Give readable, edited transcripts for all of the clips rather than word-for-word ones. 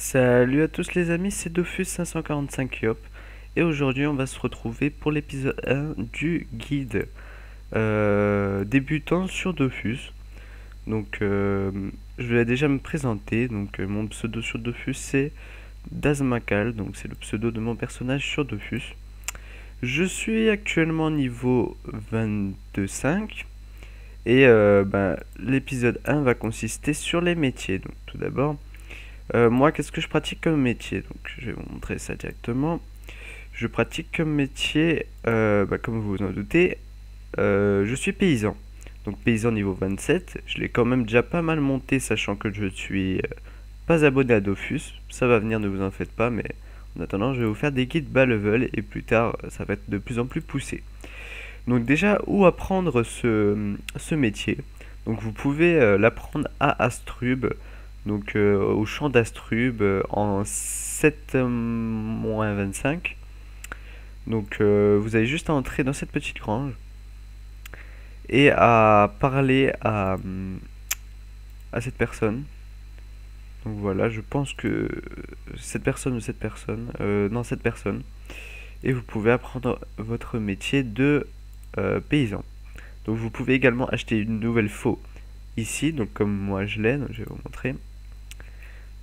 Salut à tous les amis, c'est Dofus 545 Yop et aujourd'hui on va se retrouver pour l'épisode 1 du guide débutant sur Dofus. Donc je vais déjà me présenter, donc mon pseudo sur Dofus c'est Dazmakal, donc c'est le pseudo de mon personnage sur Dofus. Je suis actuellement niveau 22.5 et l'épisode 1 va consister sur les métiers. Donc tout d'abord, moi, qu'est-ce que je pratique comme métier? Donc, je vais vous montrer ça directement. Je pratique comme métier, comme vous vous en doutez, je suis paysan. Donc, paysan niveau 27. Je l'ai quand même déjà pas mal monté, sachant que je suis pas abonné à Dofus. Ça va venir, ne vous en faites pas, mais en attendant, je vais vous faire des guides bas level et plus tard, ça va être de plus en plus poussé. Donc, déjà, où apprendre ce métier? Donc, vous pouvez l'apprendre à Astrub, donc au champ d'Astrub en 7-25. Donc vous avez juste à entrer dans cette petite grange et à parler à cette personne. Donc voilà, je pense que cette personne ou cette personne, non cette personne. Et vous pouvez apprendre votre métier de paysan. Donc vous pouvez également acheter une nouvelle faux ici, donc comme moi je l'ai, je vais vous montrer.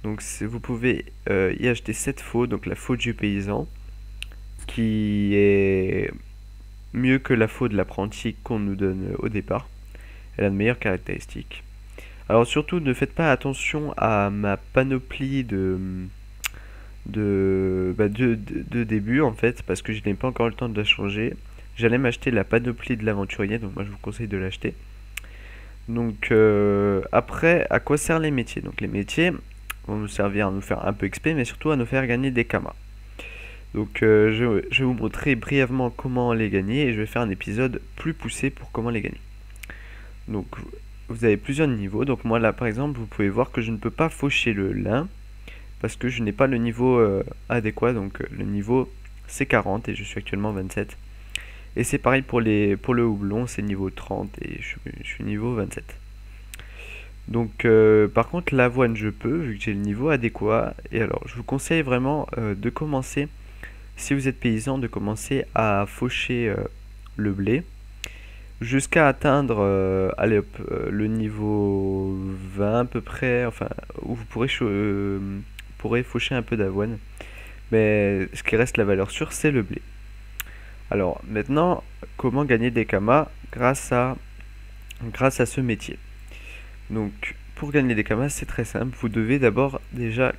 Donc vous pouvez y acheter cette faux, donc la faux du paysan, qui est mieux que la faux de l'apprenti qu'on nous donne au départ. Elle a de meilleures caractéristiques. Alors surtout, ne faites pas attention à ma panoplie de début en fait, parce que je n'ai pas encore le temps de la changer. J'allais m'acheter la panoplie de l'aventurier, donc moi je vous conseille de l'acheter. Donc après, à quoi servent les métiers? Donc les métiers vont nous servir à nous faire un peu XP, mais surtout à nous faire gagner des kamas. Donc je vais vous montrer brièvement comment les gagner et je vais faire un épisode plus poussé pour comment les gagner. Donc vous avez plusieurs niveaux. Donc moi là par exemple vous pouvez voir que je ne peux pas faucher le lin parce que je n'ai pas le niveau adéquat. Donc le niveau c'est 40 et je suis actuellement 27. Et c'est pareil pour le houblon, c'est niveau 30 et je suis niveau 27. Donc par contre l'avoine je peux vu que j'ai le niveau adéquat. Et alors je vous conseille vraiment de commencer, si vous êtes paysan, de commencer à faucher le blé jusqu'à atteindre allez, hop, le niveau 20 à peu près, enfin où vous pourrez faucher un peu d'avoine. Mais ce qui reste la valeur sûre, c'est le blé. Alors maintenant, comment gagner des kamas grâce à ce métier? Donc pour gagner des kamas, c'est très simple. Vous devez d'abord déjà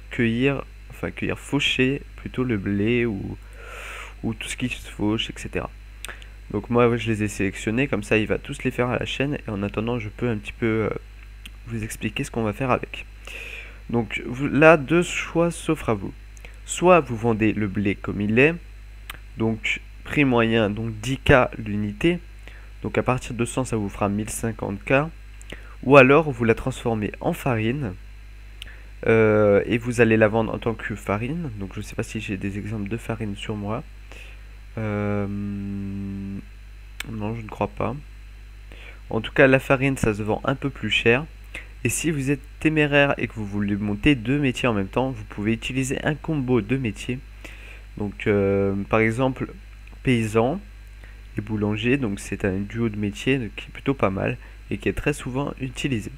faucher plutôt le blé ou tout ce qui se fauche, etc. Donc moi je les ai sélectionnés, comme ça il va tous les faire à la chaîne et en attendant je peux un petit peu vous expliquer ce qu'on va faire avec. Donc là deux choix s'offrent à vous. Soit vous vendez le blé comme il est, donc prix moyen, donc 10K l'unité, donc à partir de 100 ça vous fera 1050K, ou alors vous la transformez en farine et vous allez la vendre en tant que farine. Donc je ne sais pas si j'ai des exemples de farine sur moi. Non, je ne crois pas. En tout cas, la farine, ça se vend un peu plus cher. Et si vous êtes téméraire et que vous voulez monter deux métiers en même temps, vous pouvez utiliser un combo de métiers. Donc, par exemple, paysan et boulanger. Donc, c'est un duo de métiers qui est plutôt pas mal et qui est très souvent utilisé.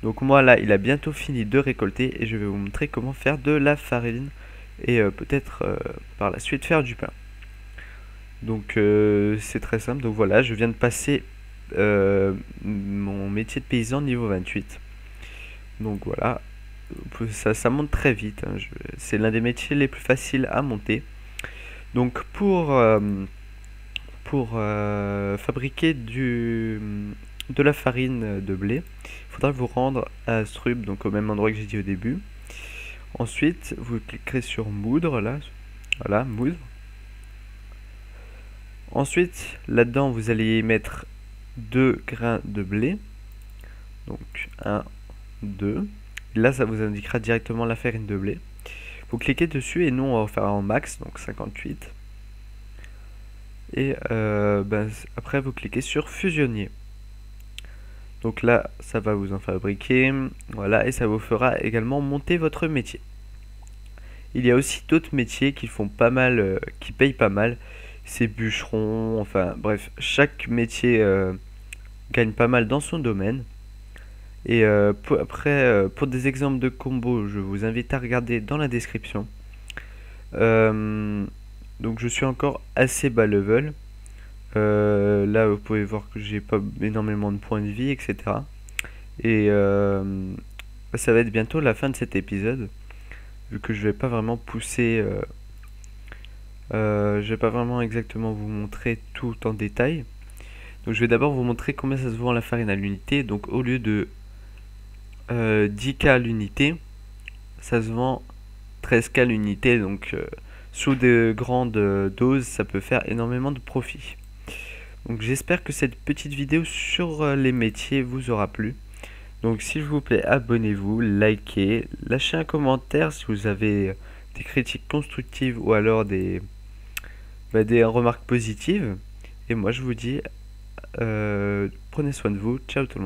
Donc, moi, là, il a bientôt fini de récolter et je vais vous montrer comment faire de la farine et peut-être par la suite faire du pain. Donc c'est très simple. Donc voilà, je viens de passer mon métier de paysan niveau 28. Donc voilà, ça monte très vite, hein. C'est l'un des métiers les plus faciles à monter. Donc pour fabriquer de la farine de blé, il faudra vous rendre à Astrub, donc au même endroit que j'ai dit au début. Ensuite, vous cliquerez sur moudre, là, voilà, moudre. Ensuite, là-dedans, vous allez y mettre 2 grains de blé. Donc 1, 2. Là, ça vous indiquera directement la farine de blé. Vous cliquez dessus et nous, on va faire en max, donc 58. Et après, vous cliquez sur fusionner. Donc là, ça va vous en fabriquer, voilà, et ça vous fera également monter votre métier. Il y a aussi d'autres métiers qui font pas mal, qui payent pas mal. C'est bûcheron, enfin bref, chaque métier gagne pas mal dans son domaine. Et après, pour des exemples de combos, je vous invite à regarder dans la description. Euh, donc je suis encore assez bas level. Là, vous pouvez voir que j'ai pas énormément de points de vie, etc. Et ça va être bientôt la fin de cet épisode, vu que je vais pas vraiment pousser, je vais pas vraiment exactement vous montrer tout en détail. Donc je vais d'abord vous montrer combien ça se vend la farine à l'unité. Donc au lieu de 10K à l'unité, ça se vend 13K à l'unité. Donc sous de grandes doses, ça peut faire énormément de profit. Donc j'espère que cette petite vidéo sur les métiers vous aura plu. Donc s'il vous plaît, abonnez-vous, likez, lâchez un commentaire si vous avez des critiques constructives ou alors des remarques positives. Et moi je vous dis, prenez soin de vous, ciao tout le monde.